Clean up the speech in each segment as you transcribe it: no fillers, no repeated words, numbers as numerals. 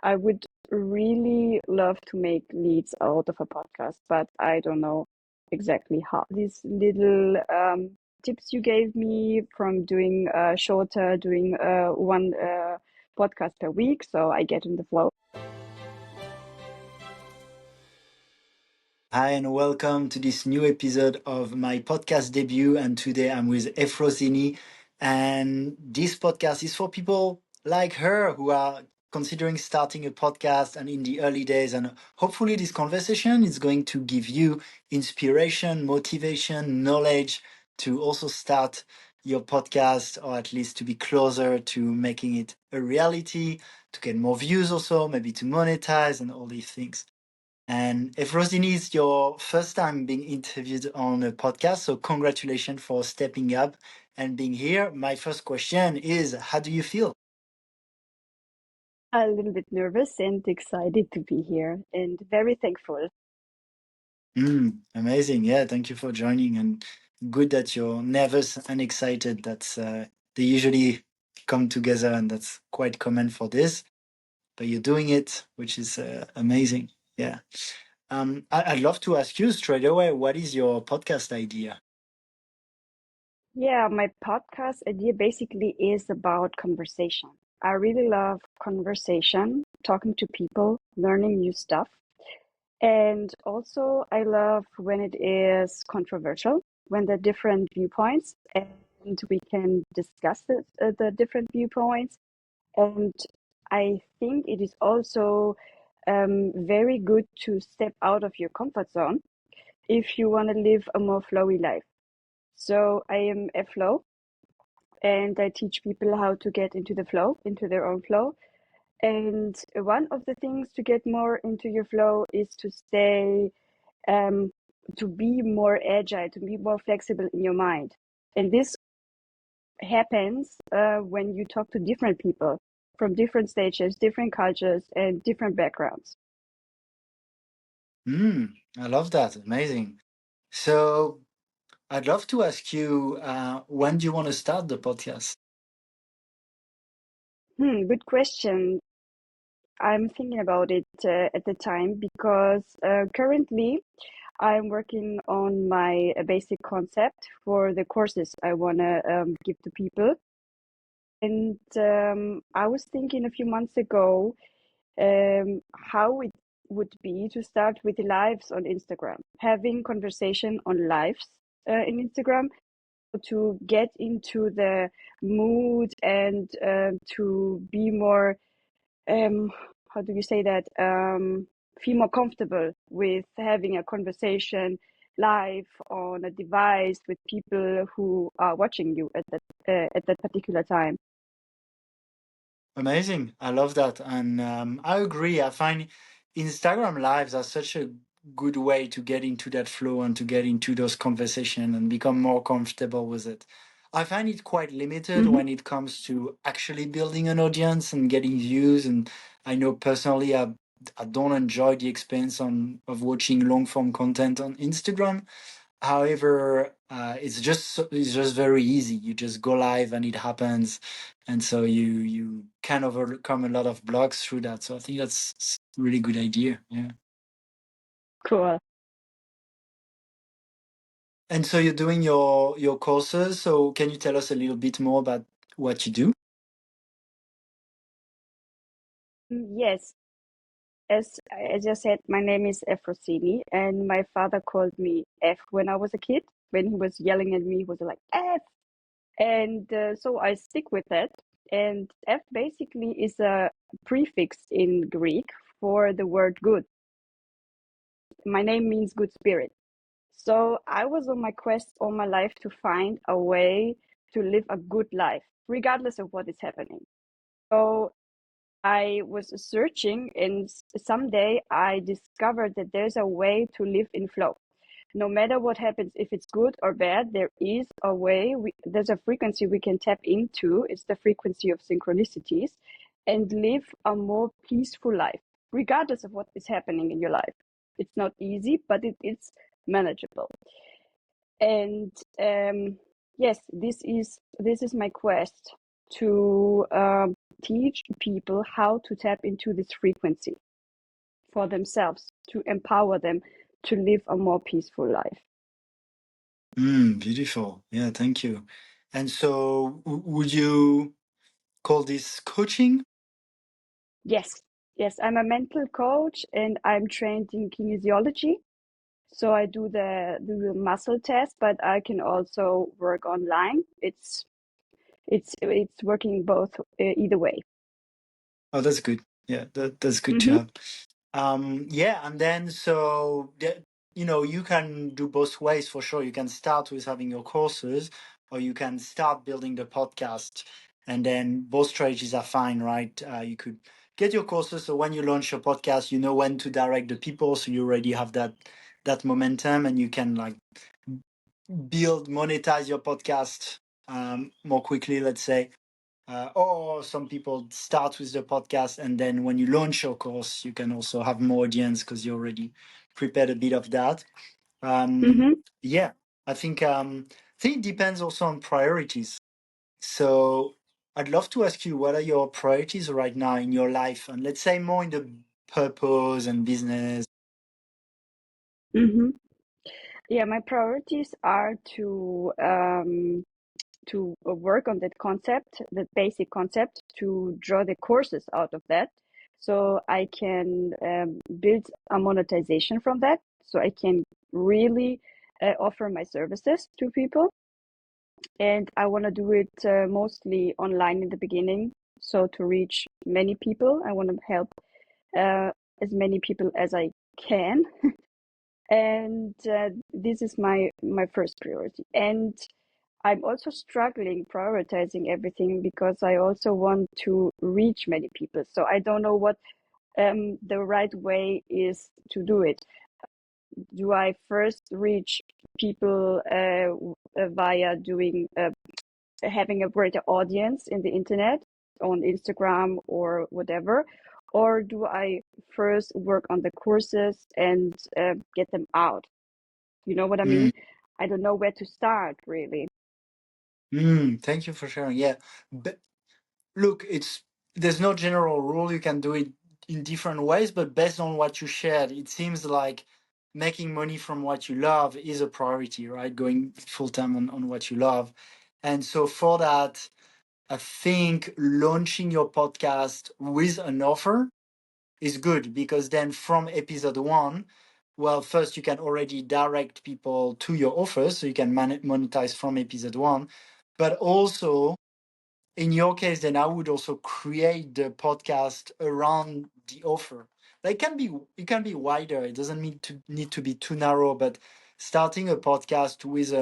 I would really love to make leads out of a podcast, but I don't know exactly how. These little tips you gave me from doing doing one podcast per week, so I get in the flow. Hi, and welcome to this new episode of my podcast debut. And today I'm with Effrosyni. And this podcast is for people like her who are considering starting a podcast and in the early days. And hopefully, this conversation is going to give you inspiration, motivation, knowledge to also start your podcast, or at least to be closer to making it a reality, to get more views, also, maybe to monetize and all these things. And if Rosini is your first time being interviewed on a podcast, so congratulations for stepping up and being here. My first question is, how do you feel? A little bit nervous and excited to be here, and very thankful. Amazing. Yeah, thank you for joining. And good that you're nervous and excited. They usually come together, and that's quite common for this. But you're doing it, which is amazing. Yeah. I'd love to ask you straight away, what is your podcast idea? Yeah, my podcast idea basically is about conversation. I really love conversation, talking to people, learning new stuff. And also, I love when it is controversial, when there are different viewpoints and we can discuss the different viewpoints. And I think it is also very good to step out of your comfort zone if you want to live a more flowy life. So I am a flow and I teach people how to get into the flow, into their own flow. And one of the things to get more into your flow is to stay, to be more agile, to be more flexible in your mind. And this happens when you talk to different people from different stages, different cultures, and different backgrounds. I love that. Amazing. So I'd love to ask you, when do you want to start the podcast? Good question. I'm thinking about it at the time because currently I'm working on my basic concept for the courses I want to give to people. And I was thinking a few months ago how it would be to start with lives on Instagram, having conversation on lives in Instagram to get into the mood and to be more, how do you say that, feel more comfortable with having a conversation live on a device with people who are watching you at that particular time. Amazing. I love that. And I agree. I find Instagram lives are such a good way to get into that flow and to get into those conversations and become more comfortable with it. I find it quite limited Mm-hmm. when it comes to actually building an audience and getting views. And I know personally, I don't enjoy the experience of watching long form content on Instagram. However, it's just very easy. You just go live and it happens, and so you can overcome a lot of blocks through that. So I think that's a really good idea. Yeah. Cool. And so you're doing your courses. So can you tell us a little bit more about what you do? Yes, as I said, my name is Effrosyni, and my father called me F when I was a kid. When he was yelling at me, he was like F, and so I stick with that. And F basically is a prefix in Greek for the word good. My name means good spirit. So I was on my quest all my life to find a way to live a good life, regardless of what is happening. So I was searching, and someday I discovered that there's a way to live in flow. No matter what happens, if it's good or bad, there is a way, there's a frequency we can tap into. It's the frequency of synchronicities and live a more peaceful life, regardless of what is happening in your life. It's not easy, but it's manageable. And yes, this is my quest to teach people how to tap into this frequency for themselves, to empower them to live a more peaceful life. Beautiful. Yeah, thank you. And so, would you call this coaching? Yes, yes, I'm a mental coach and I'm trained in kinesiology. So I do the muscle test, but I can also work online. It's working both either way. Oh, that's good. Yeah, that's good to Mm-hmm. have. Yeah, and then so you can do both ways for sure. You can start with having your courses, or you can start building the podcast, and then both strategies are fine, right? You could get your courses, so when you launch your podcast, you know when to direct the people, so you already have that momentum, and you can like monetize your podcast more quickly, let's say. Or some people start with the podcast, and then when you launch your course, you can also have more audience because you already prepared a bit of that. Um, Mm-hmm. yeah, I think it depends also on priorities. So I'd love to ask you, what are your priorities right now in your life, and let's say more in the purpose and business. Mm-hmm. Yeah, my priorities are to work on that concept, that basic concept, to draw the courses out of that, so I can build a monetization from that, so I can really offer my services to people. And I want to do it mostly online in the beginning, so to reach many people. I want to help uh, as many people as I can, and this is my first priority. And I'm also struggling prioritizing everything because I also want to reach many people. So I don't know what the right way is to do it. Do I first reach people via doing having a greater audience in the internet, on Instagram or whatever, or do I first work on the courses and get them out? You know what I Mm, mean? I don't know where to start really. thank you for sharing. Yeah, look, there's no general rule. You can do it in different ways, but based on what you shared, it seems like making money from what you love is a priority, right? Going full time on what you love. And so for that, I think launching your podcast with an offer is good, because then from episode one, well, first you can already direct people to your offers, so you can monetize from episode one, but also in your case, then I would also create the podcast around the offer. Like it can be wider. It doesn't need to be too narrow, but starting a podcast with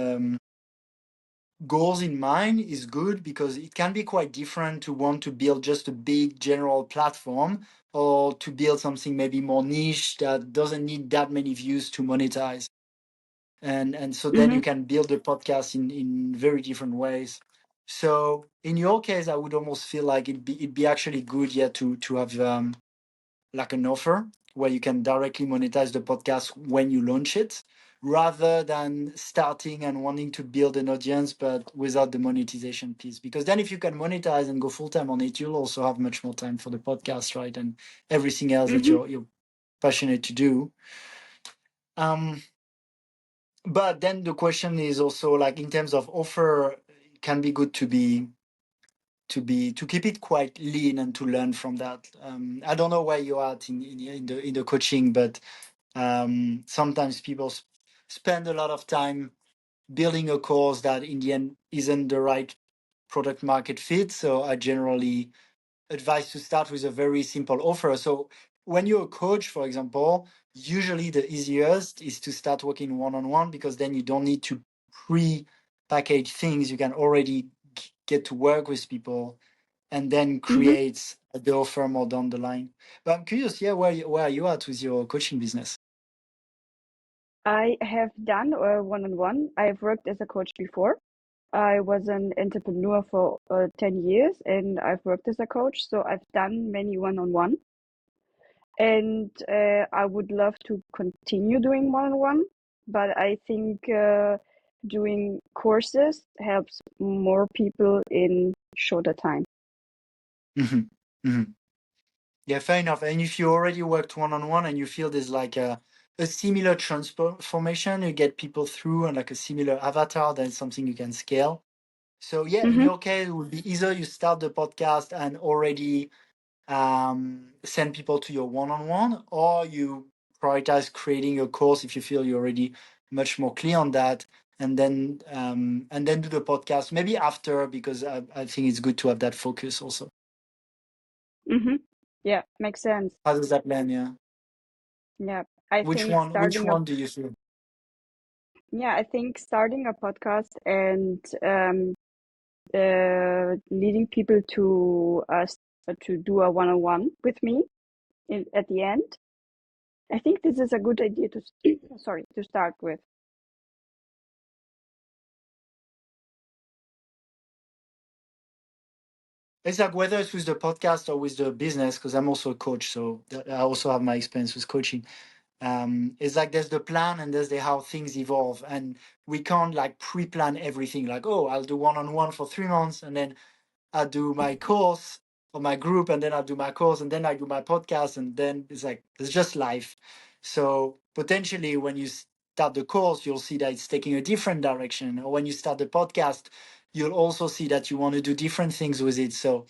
goals in mind is good, because it can be quite different to want to build just a big general platform, or to build something maybe more niche that doesn't need that many views to monetize. And so then you Mm-hmm. can build a podcast in very different ways. So in your case, I would almost feel like it'd be actually good, yeah, to have like an offer where you can directly monetize the podcast when you launch it, rather than starting and wanting to build an audience but without the monetization piece. Because then if you can monetize and go full time on it, you'll also have much more time for the podcast, right? And everything else that Mm-hmm. you're passionate to do. Um, But then the question is also, like, in terms of offer, it can be good to keep it quite lean and to learn from that. I don't know where you are at in the coaching, but sometimes people spend a lot of time building a course that in the end isn't the right product market fit. So I generally advice to start with a very simple offer. So when you're a coach, for example, usually the easiest is to start working one-on-one, because then you don't need to pre-package things. You can already get to work with people and then Mm-hmm. create the offer more down the line. But I'm curious, yeah, where are you at with your coaching business? I have done one-on-one. I've worked as a coach before. I was an entrepreneur for 10 years and I've worked as a coach. So I've done many one-on-one. And I would love to continue doing one-on-one. But I think doing courses helps more people in shorter time. Hmm. Hmm. Yeah, fair enough. And if you already worked one on one and you feel there's like a similar transformation, you get people through and like a similar avatar, then it's something you can scale. So yeah, in Mm-hmm. your case, it would be either you start the podcast and already send people to your one-on-one, or you prioritize creating a course if you feel you're already much more clear on that, and then do the podcast maybe after, because I think it's good to have that focus also. Mm-hmm. Yeah, makes sense. How does that land? Yeah. Yeah, I Which think one? Which starting a one do you feel? yeah, I think starting a podcast and leading people to us to do a one-on-one with me at the end. I think this is a good idea to sorry to start with. It's like whether it's with the podcast or with the business, because I'm also a coach, so I also have my experience with coaching. It's like there's the plan and there's the how things evolve, and we can't like pre-plan everything. Like, oh, I'll do one-on-one for 3 months, and then I do my course for my group, and then I do my course, and then I do my podcast, and then it's like it's just life. So potentially, when you start the course, you'll see that it's taking a different direction, or when you start the podcast, you'll also see that you want to do different things with it. So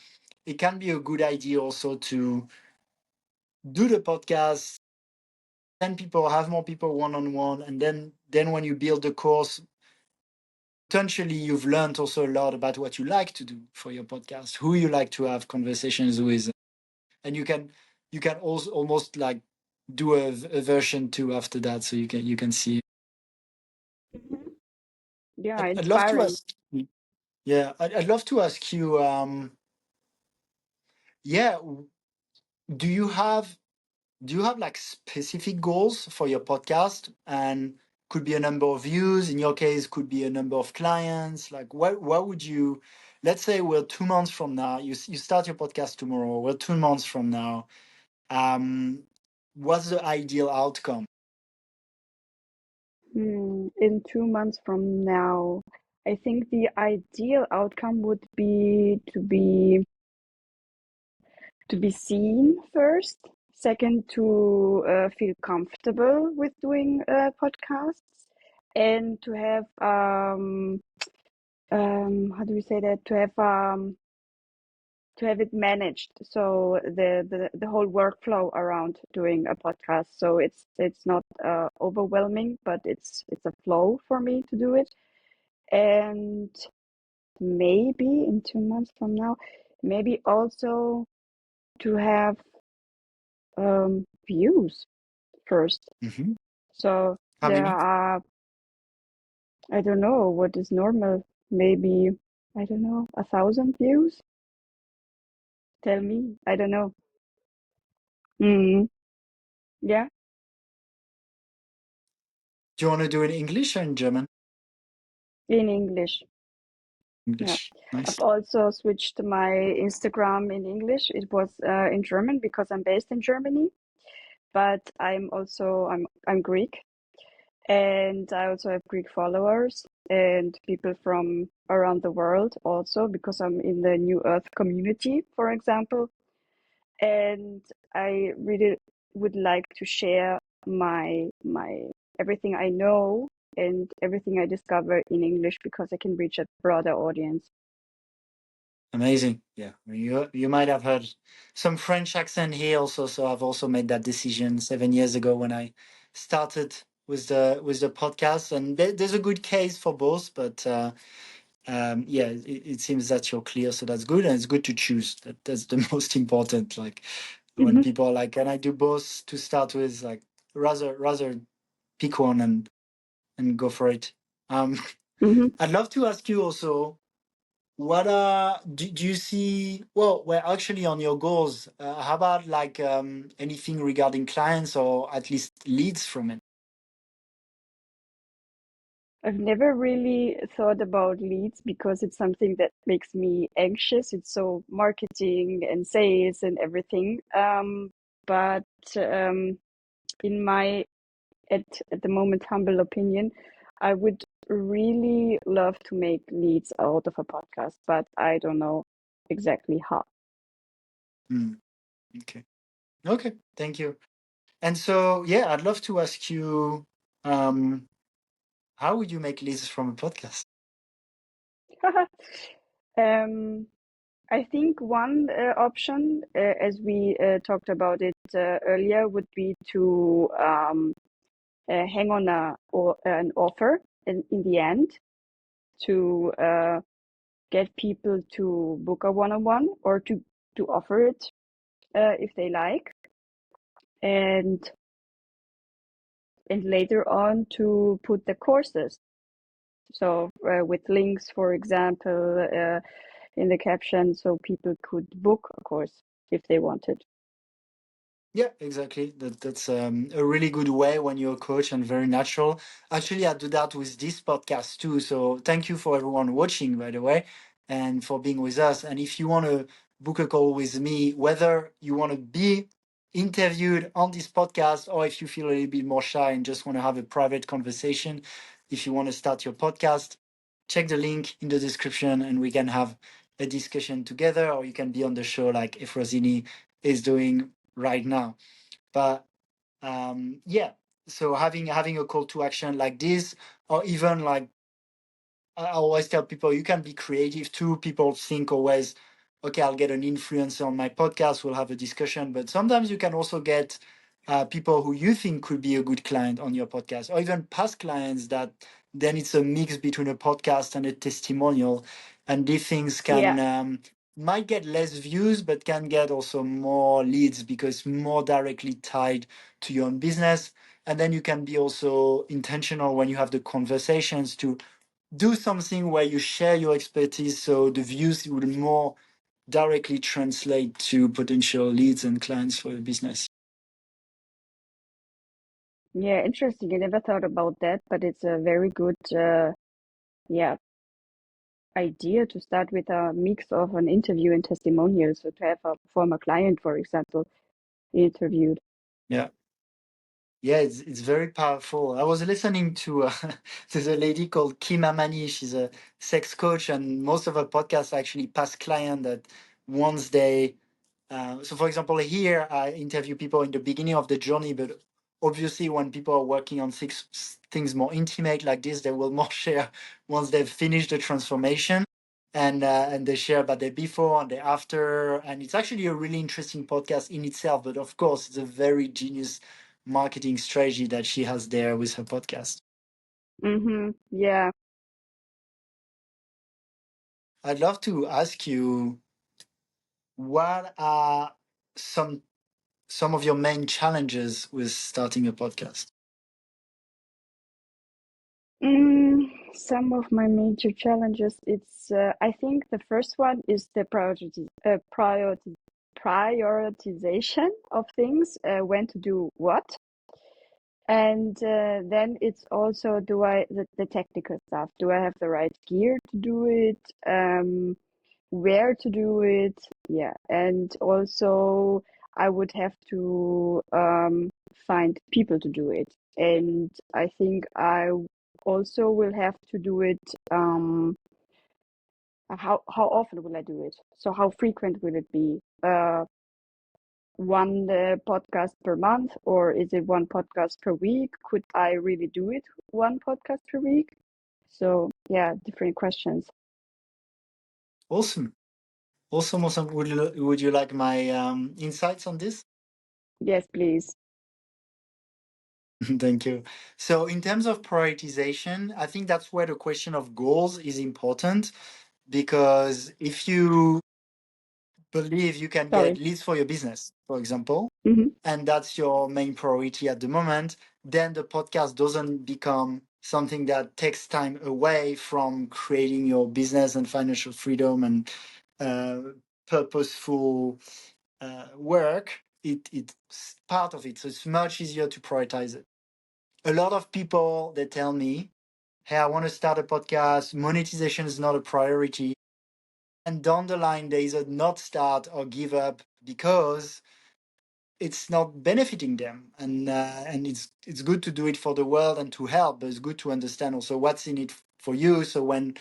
it can be a good idea also to do the podcast, 10 people, have more people one-on-one, and then when you build the course, potentially you've learned also a lot about what you like to do for your podcast, who you like to have conversations with, and you can also almost like do a version two after that, so you can see. Mhm. Yeah, I'd love to inspiring. ask. Yeah, I'd love to ask you. Yeah, do you have do you have like specific goals for your podcast? And could be a number of views. In your case, could be a number of clients. Like, what would you? Let's say we're 2 months from now. You start your podcast tomorrow. We're 2 months from now. Um, what's the ideal outcome? In 2 months from now, I think the ideal outcome would be to be seen first. Second, to feel comfortable with doing podcasts, and to have how do we say that? To have it managed. So the whole workflow around doing a podcast. So it's not overwhelming, but it's a flow for me to do it. And maybe in 2 months from now, maybe also to have views first. Hmm. So How there many? are, I don't know what is normal, maybe, I don't know, 1,000 views? Tell me, I don't know. Mm, yeah, Do you want to do it in English or in German? in English. Yeah. English. Nice. I've also switched my Instagram in English. It was in German because I'm based in Germany, but I'm Greek, and I also have Greek followers and people from around the world also because I'm in the New Earth community, for example. And I really would like to share my everything I know and everything I discover in English because I can reach a broader audience. Amazing. Yeah. You might have heard some French accent here also. So I've also made that decision 7 years ago when I started with the podcast. And there's a good case for both, but yeah, it seems that you're clear, so that's good, and it's good to choose. That's the most important. Like when Hmm. people are like, "Can I do both?" To start with, like rather pick one and go for it. Um, Hmm. I'd love to ask you also. What do you see? Well, actually, on your goals, how about like anything regarding clients or at least leads from it? I've never really thought about leads because it's something that makes me anxious. It's so marketing and sales and everything. But um, in my at the moment humble opinion, I would really love to make leads out of a podcast, but I don't know exactly how. Mm, okay. Okay. Thank you. And so, yeah, I'd love to ask you, um, how would you make leads from a podcast? um, I think one option, as we talked about it earlier, would be to hang on an offer in the end to get people to book a one-on-one or to offer it if they like, and later on to put the courses. So with links, for example, in the caption, so people could book a course if they wanted. Yeah, exactly. That's a really good way when you're a coach and very natural. Actually, I do that with this podcast too. So thank you for everyone watching, by the way, and for being with us. And if you want to book a call with me, whether you want to be interviewed on this podcast or if you feel a little bit more shy and just want to have a private conversation, if you want to start your podcast, check the link in the description and we can have a discussion together, or you can be on the show like Effrosyni is doing right now. But yeah, so having a call to action like this, or even like I always tell people, you can be creative too. People think always, okay, I'll get an influencer on my podcast, we'll have a discussion. But sometimes you can also get people who you think could be a good client on your podcast, or even past clients that then it's a mix between a podcast and a testimonial. And these things Yeah, can might get less views, but can get also more leads because more directly tied to your own business. And then you can be also intentional when you have the conversations to do something where you share your expertise so the views would more directly translate to potential leads and clients for your business. yeah, interesting. I never thought about that, but it's a very good, yeah, idea to start with a mix of an interview and testimonial. So to have a former client, for example, interviewed. Yeah. Yeah, it's very powerful. I was listening to there's a lady called Kim Amani. She's a sex coach, and most of her podcasts are actually past client that once they so, for example, here I interview people in the beginning of the journey, but obviously, when people are working on things more intimate like this, they will more share once they've finished the transformation, and they share about the before and the after. And it's actually a really interesting podcast in itself. But of course, it's a very genius marketing strategy that she has there with her podcast. Mm-hmm. Yeah. I'd love to ask you, what are some some of your main challenges with starting a podcast? Some of my major challenges, I think the first one is the prioritization of things, when to do what. And then it's also, the technical stuff. Do I have the right gear to do it? Where to do it? Yeah. And also, I would have to find people to do it. And I think I also will have to do it. How often will I do it? So how frequent will it be? One podcast per month, or is it one podcast per week? Could I really do it one podcast per week? So yeah, different questions. Awesome. Awesome, awesome. Would you like my insights on this? Yes, please. Thank you. So, in terms of prioritization, I think that's where the question of goals is important because if you believe you can get Sorry. leads for your business, for example, Mm-hmm. and that's your main priority at the moment, then the podcast doesn't become something that takes time away from creating your business and financial freedom and uh, purposeful work. It's part of it, so it's much easier to prioritize it. A lot of people they tell me, "Hey, I want to start a podcast. Monetization is not a priority." And down the line, they either not start or give up because it's not benefiting them. And it's good to do it for the world and to help, but it's good to understand also what's in it for you. So when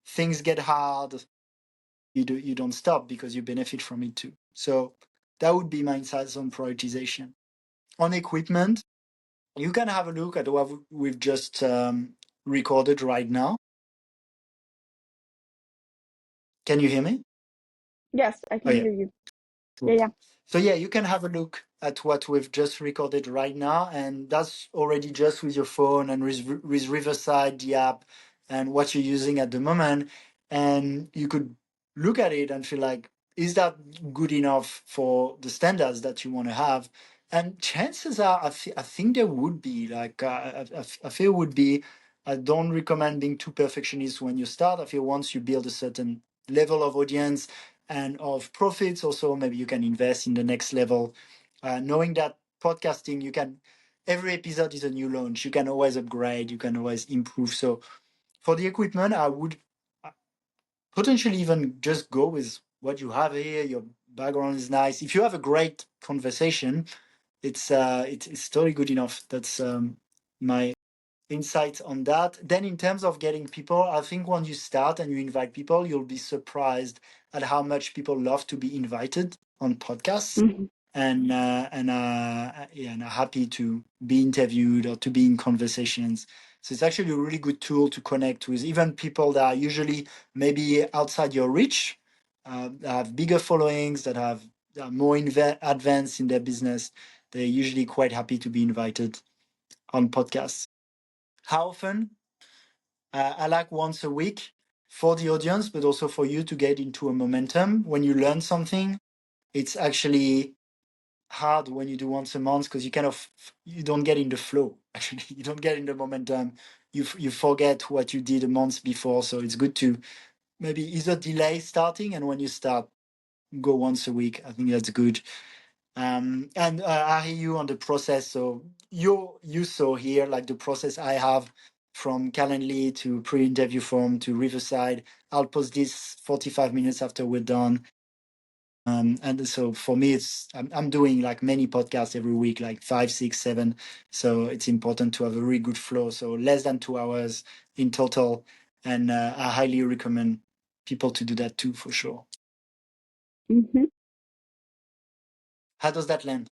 things get hard, you don't stop because you benefit from it too. So That would be my insights on prioritization. On equipment, you can have a look at what we've just recorded right now. Can you hear me? Yes, I Oh, can yeah. hear you. Yeah, Cool. yeah. So yeah, you can have a look at what we've just recorded right now, and that's already just with your phone and with Riverside, the app, and what you're using at the moment. And you could look at it and feel like, is that good enough for the standards that you want to have? And chances are, I think there would be, like, I feel would be. I don't recommend being too perfectionist when you start. I feel once you build a certain level of audience and of profits, also maybe you can invest in the next level, knowing that podcasting, you can, every episode is a new launch, you can always upgrade, you can always improve. So for the equipment, I would potentially even just go with what you have here. Your background is nice. If you have a great conversation, it's totally good enough. That's my insight on that. Then in terms of getting people, I think when you start and you invite people, you'll be surprised at how much people love to be invited on podcasts, Hmm. and are happy to be interviewed or to be in conversations. So it's actually a really good tool to connect with even people that are usually maybe outside your reach, that have bigger followings, that are more advanced in their business. They're usually quite happy to be invited on podcasts. How often? I like once a week for the audience, but also for you to get into a momentum. When you learn something, it's actually hard when you do once a month because you don't get in the flow. Actually, you don't get in the momentum. You forget what you did a month before. So it's good to maybe either delay starting, and when you start, go once a week. I think that's good. And I hear you on the process. So you saw here like the process I have from Calendly to pre-interview form to Riverside. I'll post this 45 minutes after we're done. And so for me, I'm doing like many podcasts every week, like 5, 6, 7. So it's important to have a really good flow. So less than 2 hours in total, and I highly recommend people to do that too, for sure. Hmm. How does that land?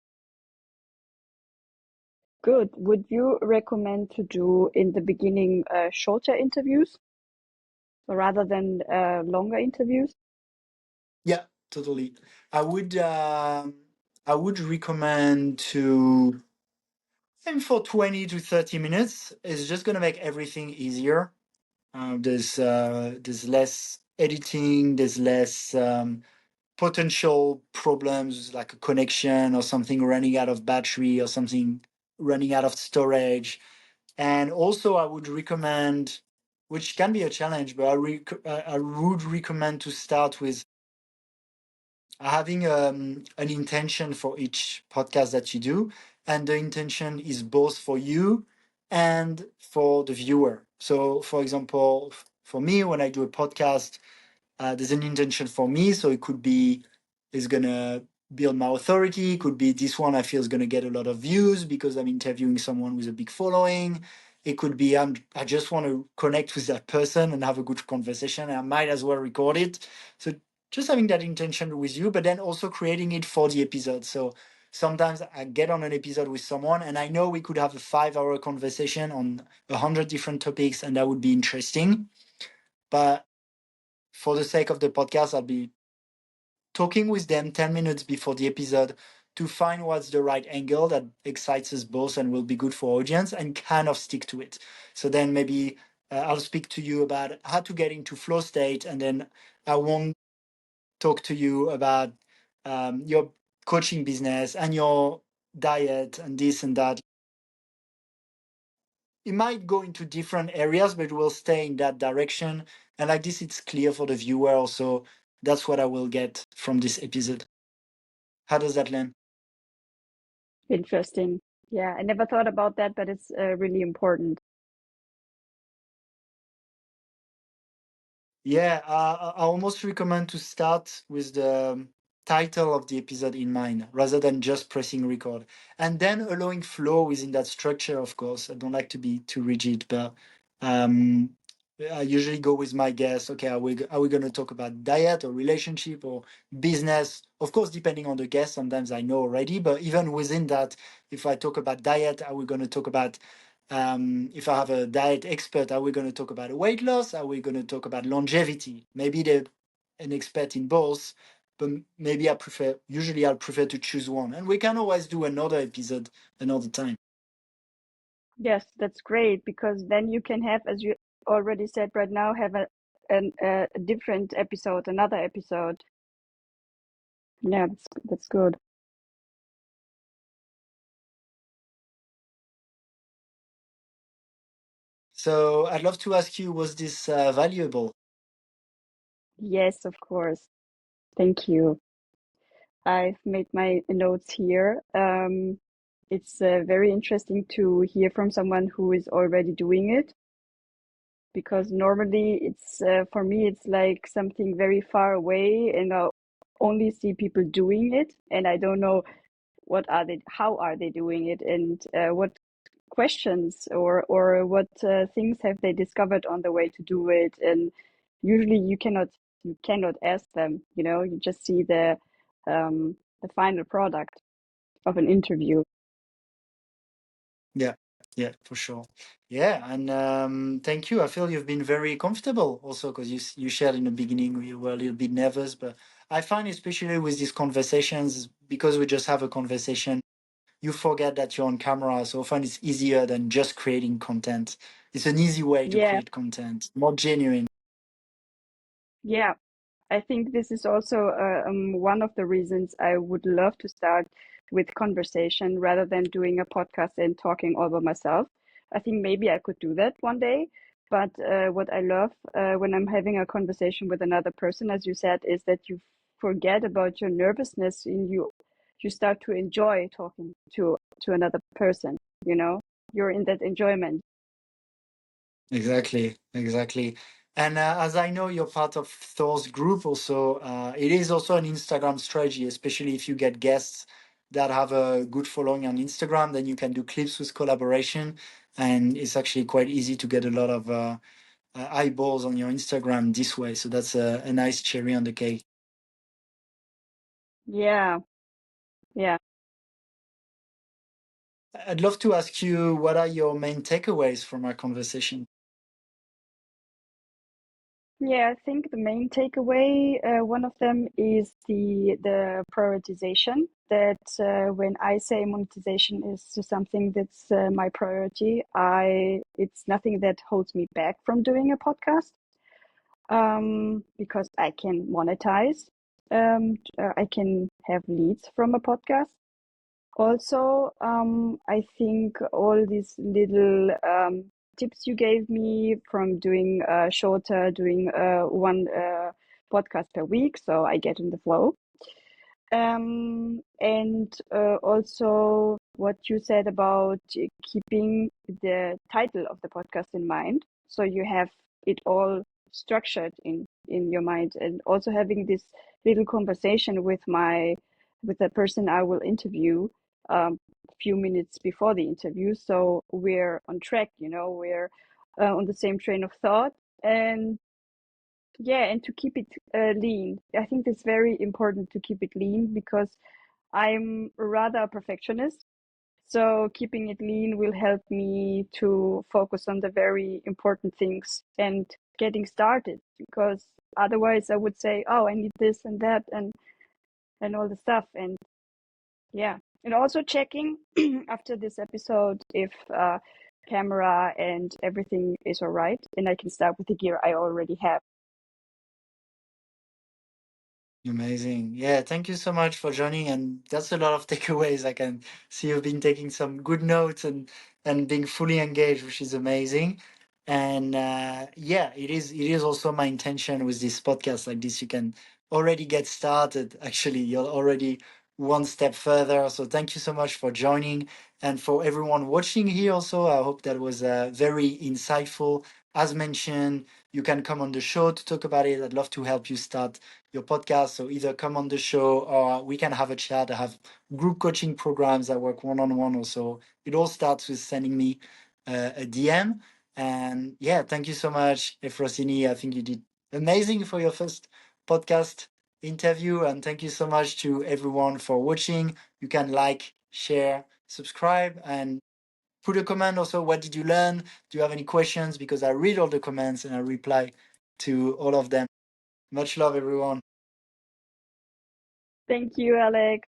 Good. Would you recommend to do in the beginning shorter interviews rather than longer interviews? Yeah, totally. I would I would recommend to aim for 20 to 30 minutes. It's just gonna make everything easier. There's less editing, there's less potential problems like a connection or something running out of battery or something running out of storage. And also I would recommend, which can be a challenge, but I would recommend to start with having an intention for each podcast that you do, and the intention is both for you and for the viewer. So for example, for me, when I do a podcast, there's an intention for me. So it could be, it's gonna build my authority. It could be this one I feel is gonna get a lot of views because I'm interviewing someone with a big following. It could be I just want to connect with that person and have a good conversation. I might as well record it. So just having that intention with you, but then also creating it for the episode. So sometimes I get on an episode with someone and I know we could have a 5 hour conversation on 100 different topics, and that would be interesting. But for the sake of the podcast, I'll be talking with them 10 minutes before the episode to find what's the right angle that excites us both and will be good for audience, and kind of stick to it. So then maybe I'll speak to you about how to get into flow state, and then I won't talk to you about your coaching business and your diet and this and that. It might go into different areas, but we'll stay in that direction. And like this, it's clear for the viewer also. That's what I will get from this episode. How does that land? Interesting. Yeah, I never thought about that, but it's really important. Yeah, I almost recommend to start with the title of the episode in mind rather than just pressing record. And then allowing flow within that structure, of course. I don't like to be too rigid, but um, I usually go with my guests. Okay, are we going to talk about diet or relationship or business Of course, depending on the guest, sometimes I know already, but even within that, if I talk about diet, are we going to talk about, if I have a diet expert, are we going to talk about weight loss? Are we going to talk about longevity? Maybe they're an expert in both, but maybe usually I'll prefer to choose one. And we can always do another episode another time. Yes, that's great because then you can have, as you already said right now, have a different episode, another episode. Yeah, that's good. So I'd love to ask you, was this valuable? Yes, of course. Thank you. I've made my notes here. It's very interesting to hear from someone who is already doing it because normally it's for me it's like something very far away and I only see people doing it and I don't know how are they doing it and what questions or what things have they discovered on the way to do it and usually you cannot ask them, you just see the final product of an interview. Yeah, yeah, for sure. Yeah, and thank you. I feel you've been very comfortable also because you shared in the beginning you were a little bit nervous, but I find especially with these conversations because we just have a conversation, you forget that you're on camera. So often it's easier than just creating content. It's an easy way to Yeah, create content, more genuine. yeah. I think this is also one of the reasons I would love to start with conversation rather than doing a podcast and talking all by myself. I think maybe I could do that one day. But what I love when I'm having a conversation with another person, as you said, is that you forget about your nervousness and you start to enjoy talking to another person, you know? You're in that enjoyment. Exactly, exactly. And as I know you're part of Thor's group also, it is also an Instagram strategy, especially if you get guests that have a good following on Instagram, then you can do clips with collaboration. And it's actually quite easy to get a lot of eyeballs on your Instagram this way. So that's a nice cherry on the cake. Yeah, yeah. I'd love to ask you, what are your main takeaways from our conversation? Yeah, I think the main takeaway, one of them is the prioritization. That when I say monetization is something that's my priority, I it's nothing that holds me back from doing a podcast, because I can monetize. I can have leads from a podcast. Also, I think all these little tips you gave me from doing doing one podcast per week, so I get in the flow. And also what you said about keeping the title of the podcast in mind, so you have it all structured in your mind, and also having this little conversation with the person I will interview a few minutes before the interview, so we're on track. We're on the same train of thought, and yeah, and to keep it lean. I think it's very important to keep it lean because I'm rather a perfectionist. So keeping it lean will help me to focus on the very important things and getting started because otherwise I would say, oh, I need this and that and all the stuff. And yeah, and also checking after this episode if camera and everything is all right and I can start with the gear I already have. Amazing. Yeah, thank you so much for joining. And that's a lot of takeaways. I can see you've been taking some good notes and being fully engaged, which is amazing. And yeah, it is also my intention with this podcast like this. You can already get started. Actually, you're already one step further. So thank you so much for joining. And for everyone watching here also, I hope that was very insightful. As mentioned, you can come on the show to talk about it. I'd love to help you start your podcast. So either come on the show or we can have a chat. I have group coaching programs. I work one on one also. It all starts with sending me a DM. And yeah, thank you so much, Efrosini. I think you did amazing for your first podcast. interview. And thank you so much to everyone for watching. You can like, share, subscribe, and put a comment also. What did you learn? Do you have any questions? Because I read all the comments and I reply to all of them. Much love, everyone. Thank you, Alex.